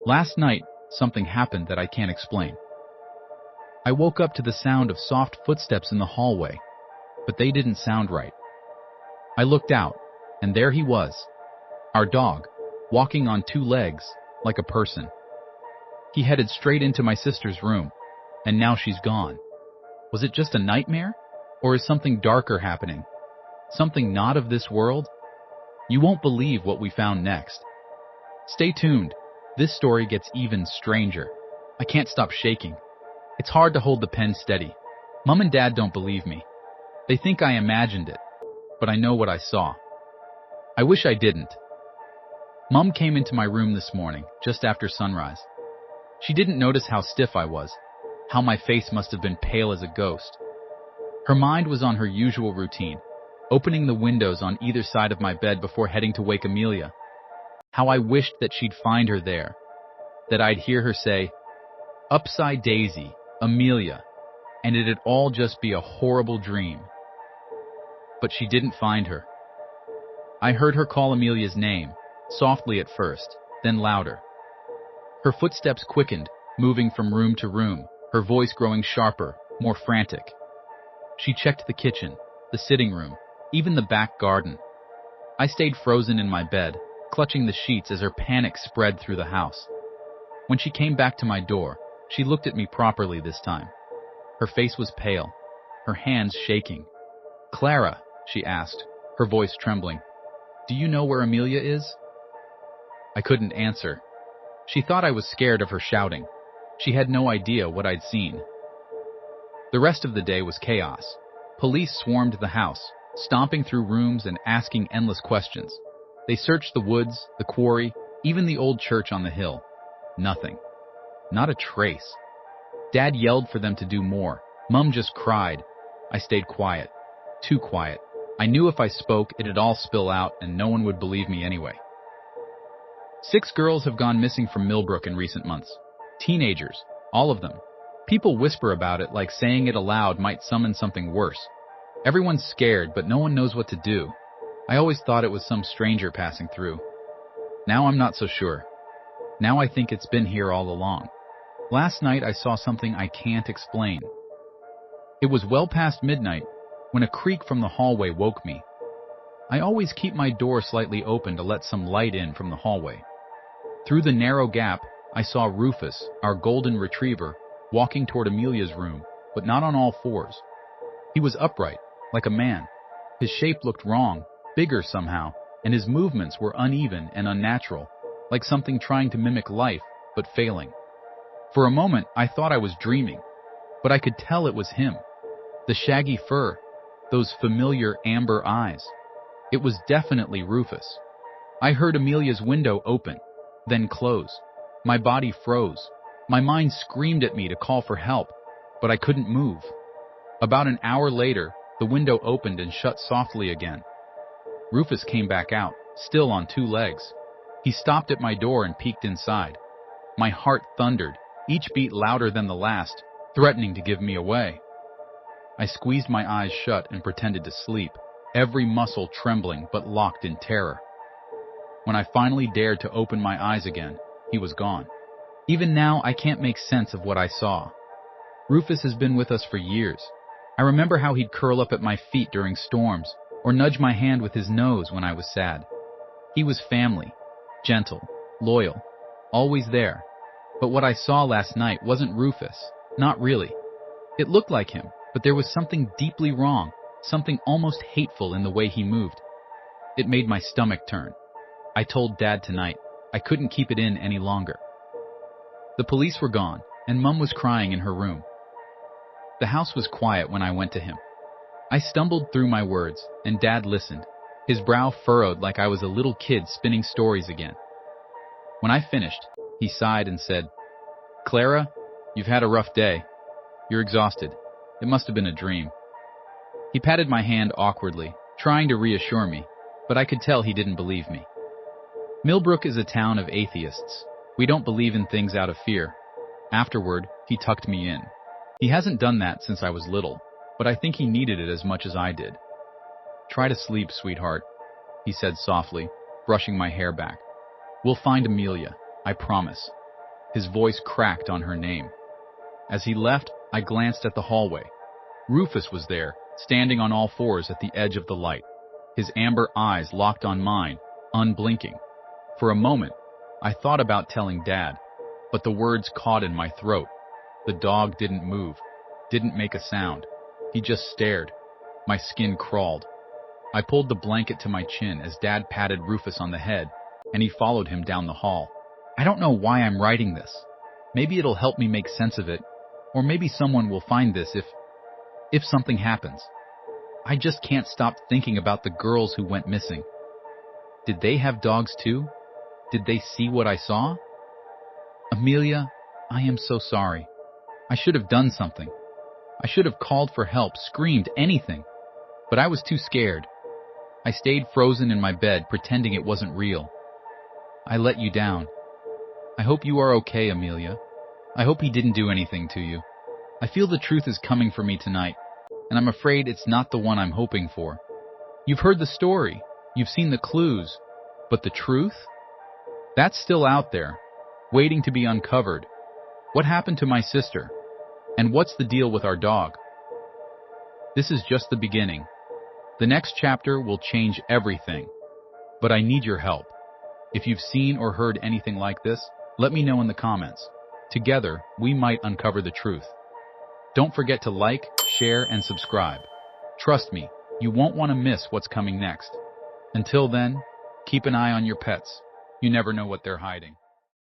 Last night, something happened that I can't explain. I woke up to the sound of soft footsteps in the hallway, but they didn't sound right. I looked out, and there he was, our dog, walking on two legs, like a person. He headed straight into my sister's room, and now she's gone. Was it just a nightmare? Or is something darker happening? Something not of this world? You won't believe what we found next. Stay tuned. This story gets even stranger. I can't stop shaking. It's hard to hold the pen steady. Mom and Dad don't believe me. They think I imagined it, but I know what I saw. I wish I didn't. Mom came into my room this morning, just after sunrise. She didn't notice how stiff I was, how my face must have been pale as a ghost. Her mind was on her usual routine, opening the windows on either side of my bed before heading to wake Amelia. How I wished that she'd find her there, that I'd hear her say, "Upside Daisy, Amelia," and it'd all just be a horrible dream. But she didn't find her. I heard her call Amelia's name, softly at first, then louder. Her footsteps quickened, moving from room to room, her voice growing sharper, more frantic. She checked the kitchen, the sitting room, even the back garden. I stayed frozen in my bed, clutching the sheets as her panic spread through the house. When she came back to my door, she looked at me properly this time. Her face was pale, her hands shaking. "Clara," she asked, her voice trembling, "do you know where Amelia is?" I couldn't answer. She thought I was scared of her shouting. She had no idea what I'd seen. The rest of the day was chaos. Police swarmed the house, stomping through rooms and asking endless questions. They searched the woods, the quarry, even the old church on the hill. Nothing. Not a trace. Dad yelled for them to do more. Mum just cried. I stayed quiet. Too quiet. I knew if I spoke, it'd all spill out and no one would believe me anyway. 6 girls have gone missing from Millbrook in recent months. Teenagers, all of them. People whisper about it like saying it aloud might summon something worse. Everyone's scared, but no one knows what to do. I always thought it was some stranger passing through. Now I'm not so sure. Now I think it's been here all along. Last night I saw something I can't explain. It was well past midnight when a creak from the hallway woke me. I always keep my door slightly open to let some light in from the hallway. Through the narrow gap, I saw Rufus, our golden retriever, walking toward Amelia's room, but not on all fours. He was upright, like a man. His shape looked wrong, bigger somehow, and his movements were uneven and unnatural, like something trying to mimic life, but failing. For a moment, I thought I was dreaming, but I could tell it was him. The shaggy fur, those familiar amber eyes. It was definitely Rufus. I heard Amelia's window open, then close. My body froze. My mind screamed at me to call for help, but I couldn't move. About an hour later, the window opened and shut softly again. Rufus came back out, still on 2 legs. He stopped at my door and peeked inside. My heart thundered, each beat louder than the last, threatening to give me away. I squeezed my eyes shut and pretended to sleep, every muscle trembling but locked in terror. When I finally dared to open my eyes again, he was gone. Even now, I can't make sense of what I saw. Rufus has been with us for years. I remember how he'd curl up at my feet during storms, or nudge my hand with his nose when I was sad. He was family, gentle, loyal, always there. But what I saw last night wasn't Rufus, not really. It looked like him, but there was something deeply wrong, something almost hateful in the way he moved. It made my stomach turn. I told Dad tonight. I couldn't keep it in any longer. The police were gone, and Mum was crying in her room. The house was quiet when I went to him. I stumbled through my words, and Dad listened, his brow furrowed like I was a little kid spinning stories again. When I finished, he sighed and said, "Clara, you've had a rough day. You're exhausted. It must have been a dream." He patted my hand awkwardly, trying to reassure me, but I could tell he didn't believe me. Millbrook is a town of atheists. We don't believe in things out of fear. Afterward, he tucked me in. He hasn't done that since I was little, but I think he needed it as much as I did. "Try to sleep, sweetheart," he said softly, brushing my hair back. "We'll find Amelia, I promise." His voice cracked on her name. As he left, I glanced at the hallway. Rufus was there, standing on all fours at the edge of the light. His amber eyes locked on mine, unblinking. For a moment, I thought about telling Dad, but the words caught in my throat. The dog didn't move, didn't make a sound. He just stared. My skin crawled. I pulled the blanket to my chin as Dad patted Rufus on the head, and he followed him down the hall. I don't know why I'm writing this. Maybe it'll help me make sense of it, or maybe someone will find this if something happens. I just can't stop thinking about the girls who went missing. Did they have dogs too? Did they see what I saw? Amelia, I am so sorry. I should have done something. I should have called for help, screamed, anything. But I was too scared. I stayed frozen in my bed, pretending it wasn't real. I let you down. I hope you are okay, Amelia. I hope he didn't do anything to you. I feel the truth is coming for me tonight, and I'm afraid it's not the one I'm hoping for. You've heard the story. You've seen the clues. But the truth? That's still out there, waiting to be uncovered. What happened to my sister? And what's the deal with our dog? This is just the beginning. The next chapter will change everything. But I need your help. If you've seen or heard anything like this, let me know in the comments. Together, we might uncover the truth. Don't forget to like, share, and subscribe. Trust me, you won't want to miss what's coming next. Until then, keep an eye on your pets. You never know what they're hiding.